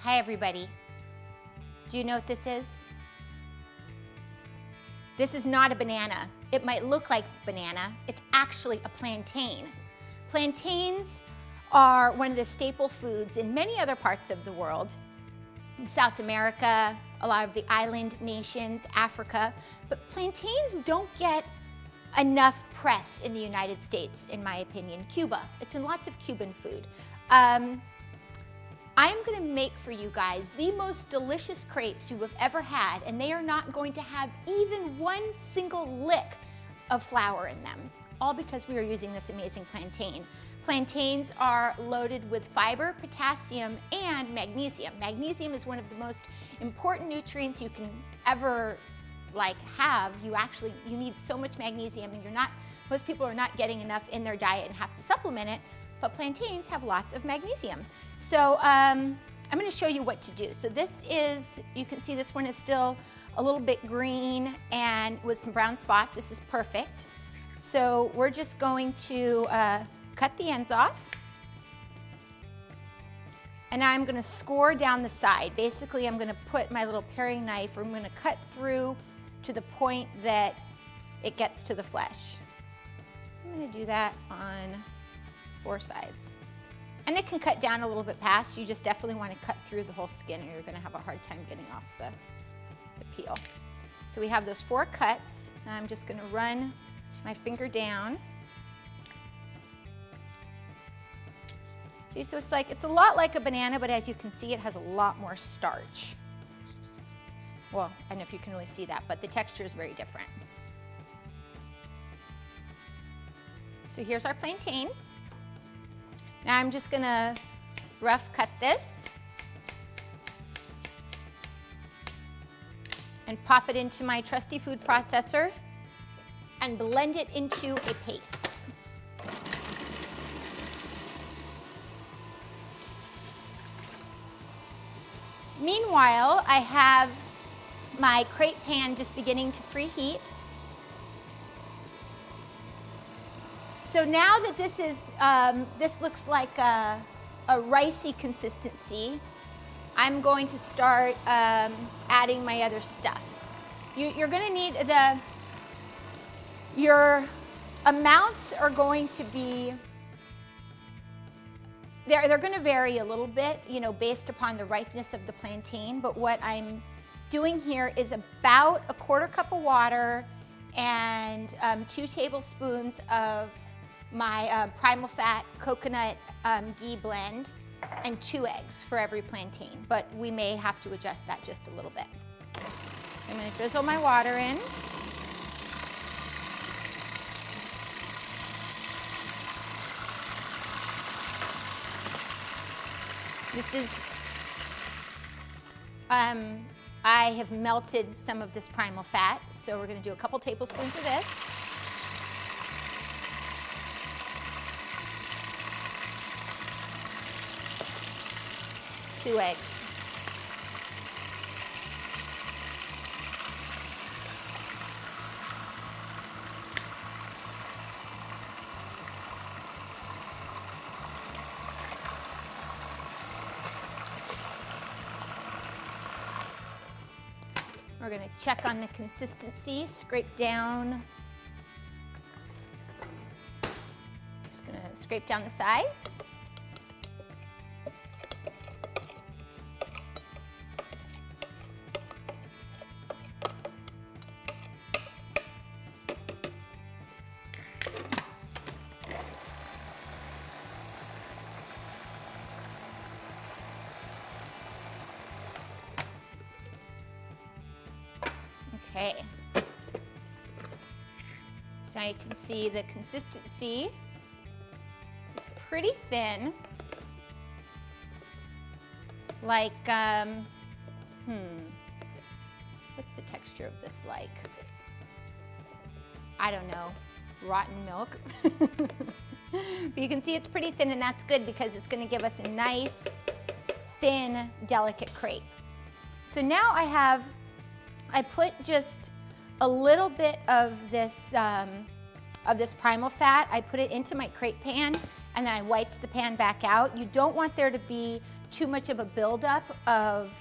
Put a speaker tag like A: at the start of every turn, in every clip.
A: Hi everybody. Do you know what this is? This is not a banana. It might look like banana. It's actually a plantain. Plantains are one of the staple foods in many other parts of the world. In South America, a lot of the island nations, Africa, but plantains don't get enough press in the United States, in my opinion. Cuba, it's in lots of Cuban food. I'm gonna make for you guys the most delicious crepes you have ever had, and they are not going to have even one single lick of flour in them, all because we are using this amazing plantain. Plantains are loaded with fiber, potassium, and magnesium. Magnesium is one of the most important nutrients you can ever have. You need so much magnesium, and most people are not getting enough in their diet and have to supplement it, but plantains have lots of magnesium. So I'm gonna show you what to do. So this is, you can see this one is still a little bit green and with some brown spots. This is perfect. So we're just going to cut the ends off. And now I'm gonna score down the side. Basically, I'm gonna put my little paring knife, or I'm gonna cut through to the point that it gets to the flesh. I'm gonna do that on 4 sides. And it can cut down a little bit past. You just definitely wanna cut through the whole skin, or you're gonna have a hard time getting off the peel. So we have those 4 cuts. Now I'm just gonna run my finger down. See, so it's a lot like a banana, but as you can see, it has a lot more starch. Well, I don't know if you can really see that, but the texture is very different. So here's our plantain. Now I'm just gonna rough cut this and pop it into my trusty food processor and blend it into a paste. Meanwhile, I have my crepe pan just beginning to preheat. So now that this is, this looks like a ricey consistency, I'm going to start adding my other stuff. You're gonna need your amounts are going to be, they're gonna vary a little bit, based upon the ripeness of the plantain, but what I'm doing here is about a 1/4 cup of water and 2 tablespoons of my PrimalFat Coconut Ghee blend, and 2 eggs for every plantain, but we may have to adjust that just a little bit. I'm gonna drizzle my water in. This is, I have melted some of this primal fat, so we're gonna do a couple tablespoons of this. Two eggs. We're going to check on the consistency, scrape down. Just going to scrape down the sides. Okay, so now you can see the consistency is pretty thin, like, what's the texture of this like? I don't know, rotten milk. But you can see it's pretty thin, and that's good because it's gonna give us a nice, thin, delicate crepe. So now I put just a little bit of this primal fat. I put it into my crepe pan, and then I wiped the pan back out. You don't want there to be too much of a buildup of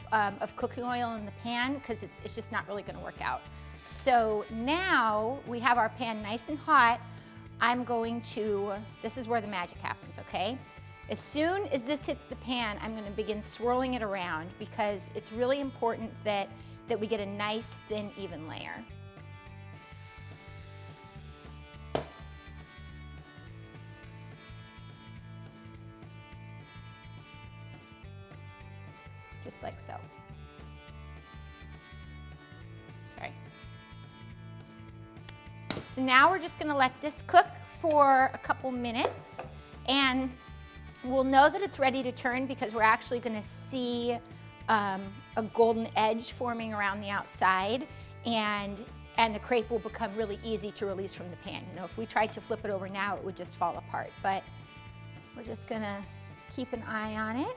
A: cooking oil in the pan, because it's just not really going to work out. So now we have our pan nice and hot. I'm going to, this is where the magic happens, okay? As soon as this hits the pan, I'm going to begin swirling it around, because it's really important that we get a nice, thin, even layer. Just like so. Sorry. So now we're just going to let this cook for a couple minutes, and we'll know that it's ready to turn because we're actually going to see a golden edge forming around the outside, and the crepe will become really easy to release from the pan. You know, if we tried to flip it over now, it would just fall apart, but we're just going to keep an eye on it.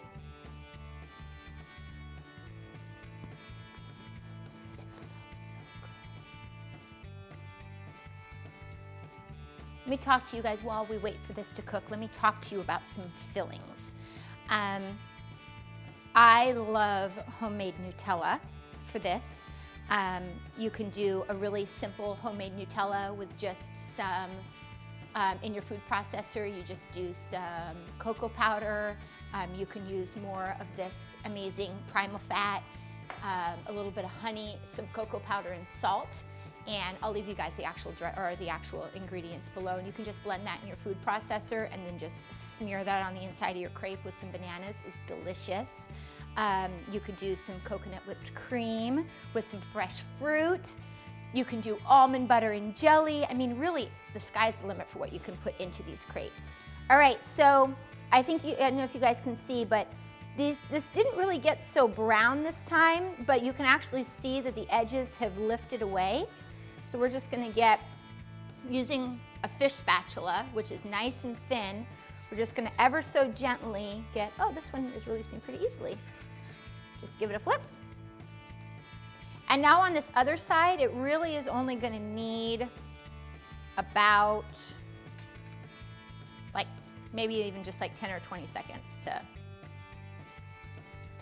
A: Let me talk to you guys while we wait for this to cook. Let me talk to you about some fillings. I love homemade Nutella for this. You can do a really simple homemade Nutella with just some, in your food processor, you just do some cocoa powder. You can use more of this amazing PrimalFat, a little bit of honey, some cocoa powder and salt. And I'll leave you guys the actual ingredients below, and you can just blend that in your food processor and then just smear that on the inside of your crepe with some bananas. It's delicious. You could do some coconut whipped cream with some fresh fruit. You can do almond butter and jelly. I mean, really, the sky's the limit for what you can put into these crepes. All right, so I think I don't know if you guys can see, but this didn't really get so brown this time, but you can actually see that the edges have lifted away. So we're just gonna get, using a fish spatula, which is nice and thin, we're just gonna ever so gently get, oh, this one is releasing pretty easily. Just give it a flip. And now on this other side, it really is only gonna need about, like, maybe even just like 10 or 20 seconds to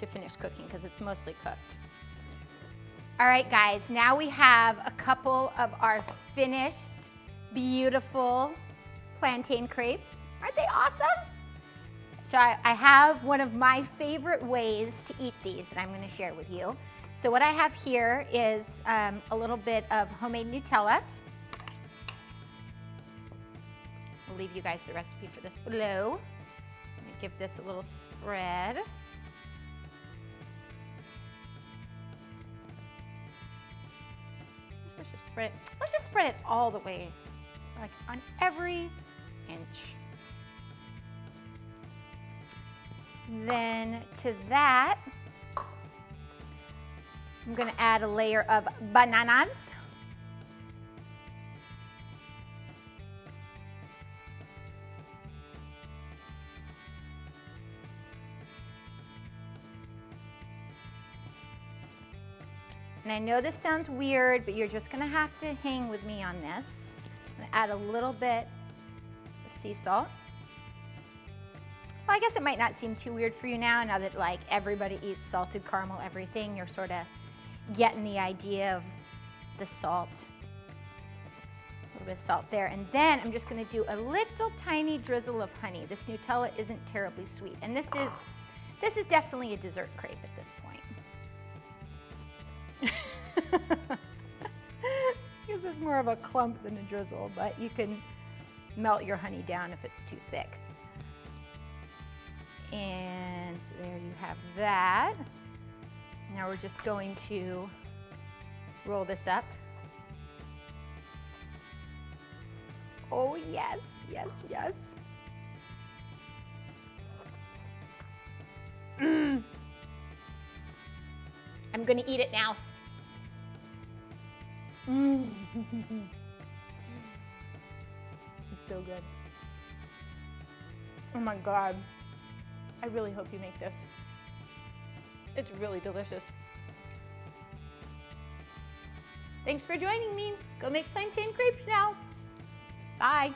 A: finish cooking, because it's mostly cooked. All right, guys, now we have a couple of our finished, beautiful plantain crepes. Aren't they awesome? So I have one of my favorite ways to eat these that I'm gonna share with you. So what I have here is a little bit of homemade Nutella. We'll leave you guys the recipe for this below. Let me give this a little spread. Let's just spread it all the way, like on every inch. Then to that, I'm gonna add a layer of bananas. And I know this sounds weird, but you're just gonna have to hang with me on this. I'm gonna add a little bit of sea salt. Well, I guess it might not seem too weird for you now that like everybody eats salted caramel everything. You're sort of getting the idea of the salt. A little bit of salt there. And then I'm just gonna do a little tiny drizzle of honey. This Nutella isn't terribly sweet. And this is definitely a dessert crepe at this point. Because it's more of a clump than a drizzle, but you can melt your honey down if it's too thick. And so there you have that. Now we're just going to roll this up. Oh yes, yes, yes. I'm gonna eat it now. It's so good. Oh my God. I really hope you make this. It's really delicious. Thanks for joining me. Go make plantain crepes now. Bye.